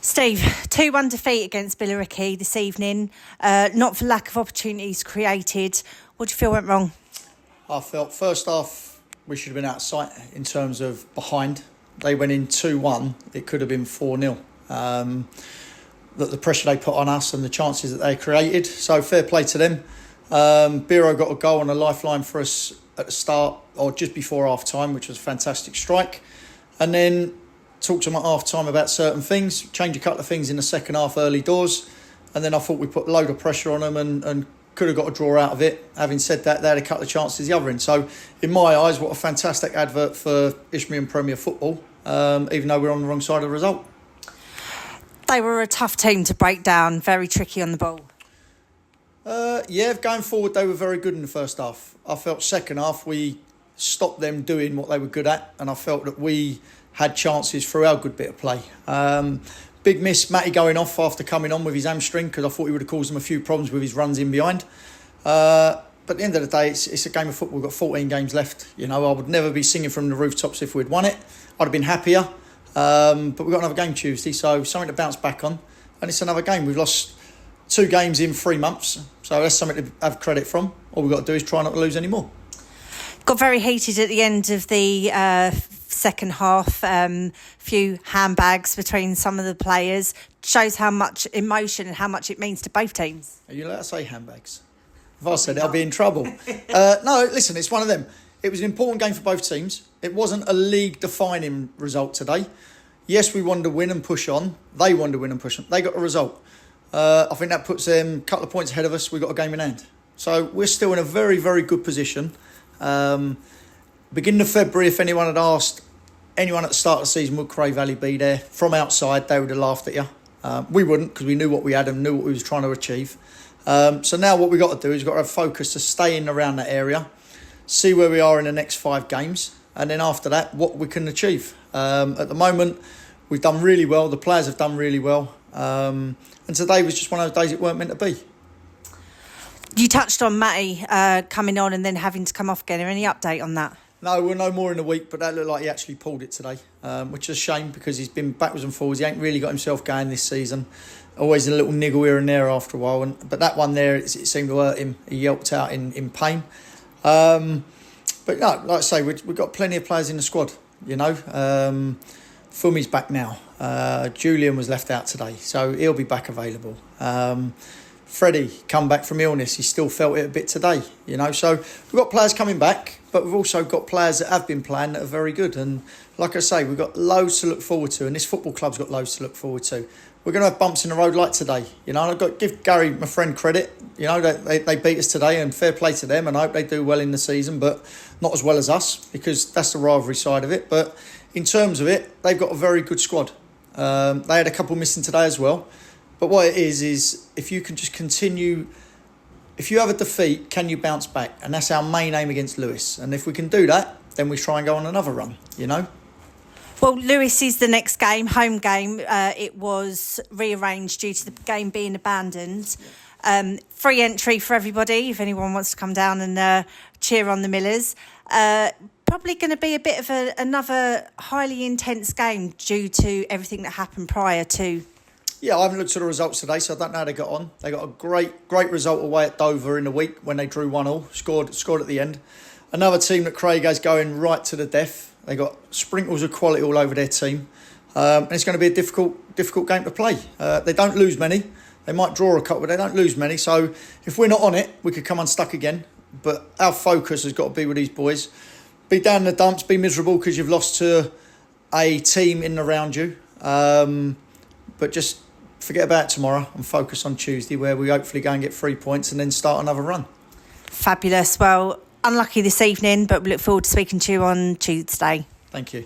Steve, 2-1 defeat against Billericay this evening. Not for lack of opportunities created. What do you feel went wrong? I felt first half we should have been out of sight in terms of behind. They went in 2-1. It could have been 4-0. That the pressure they put on us and the chances that they created. So fair play to them. Biro got a goal on a lifeline for us at the start or just before half time, which was a fantastic strike. And then talked to them at half time about certain things, changed a couple of things in the second half early doors. And then I thought we put a load of pressure on them and could have got a draw out of it. Having said that, they had a couple of chances the other end. So in my eyes, what a fantastic advert for Isthmian Premier Football, even though we're on the wrong side of the result. They were a tough team to break down, very tricky on the ball. Going forward, they were very good in the first half. I felt second half, we stopped them doing what they were good at, and I felt that we had chances through our good bit of play. Big miss, Matty going off after coming on with his hamstring, because I thought he would have caused them a few problems with his runs in behind. But at the end of the day, it's a game of football. We've got 14 games left. You know, I would never be singing from the rooftops if we'd won it. I'd have been happier. But we've got another game Tuesday, so something to bounce back on. And it's another game. We've lost 2 games in 3 months, so that's something to have credit from. All we've got to do is try not to lose any more. Got very heated at the end of the second half. Few handbags between some of the players. Shows how much emotion and how much it means to both teams. Are you allowed to say handbags? If I said it, I'll be in trouble. No, listen, it's one of them. It was an important game for both teams. It wasn't a league-defining result today. Yes, we wanted to win and push on. They wanted to win and push on. They got a result. I think that puts them a couple of points ahead of us. We've got a game in hand. So we're still in a very, very good position. Beginning of February, if anyone had asked anyone at the start of the season, would Cray Valley be there? From outside, they would have laughed at you. We wouldn't, because we knew what we had and knew what we was trying to achieve. So now what we've got to do is we've got to have focus to stay in around that area, see where we are in the next 5 games, and then after that, what we can achieve. At the moment, we've done really well. The players have done really well. And today was just one of those days it weren't meant to be. You touched on Matty coming on and then having to come off again. Any update on that? No, we'll know more in a week, but that looked like he actually pulled it today, which is a shame because he's been backwards and forwards. He ain't really got himself going this season. Always a little niggle here and there after a while. But that one there, it seemed to hurt him. He yelped out in pain. But no, like I say, we've got plenty of players in the squad, you know. Fumi's back now. Julian was left out today, so he'll be back available. Freddie come back from illness. He still felt it a bit today, you know. So we've got players coming back, but we've also got players that have been playing that are very good. And like I say, we've got loads to look forward to, and this football club's got loads to look forward to. We're going to have bumps in the road like today, you know. And I've got to give Gary, my friend, credit. You know, they beat us today, and fair play to them. And I hope they do well in the season, but not as well as us, because that's the rivalry side of it. But in terms of it, they've got a very good squad. They had a couple missing today as well. But what it is if you can just continue, if you have a defeat, can you bounce back? And that's our main aim against Lewis. And if we can do that, then we try and go on another run, you know? Well, Lewis is the next game, home game. It was rearranged due to the game being abandoned. Free entry for everybody if anyone wants to come down and cheer on the Millers. Probably going to be a bit of another highly intense game due to everything that happened prior to. Yeah, I haven't looked at the results today, so I don't know how they got on. They got a great result away at Dover in the week when they drew 1-1, scored at the end. Another team that Craig has going right to the death. They got sprinkles of quality all over their team. And it's going to be a difficult game to play. They don't lose many. They might draw a couple, but they don't lose many. So if we're not on it, we could come unstuck again. But our focus has got to be with these boys. Be down in the dumps, be miserable because you've lost to a team in and around you. But just forget about tomorrow and focus on Tuesday, where we hopefully go and get 3 points and then start another run. Fabulous. Well, unlucky this evening, but we look forward to speaking to you on Tuesday. Thank you.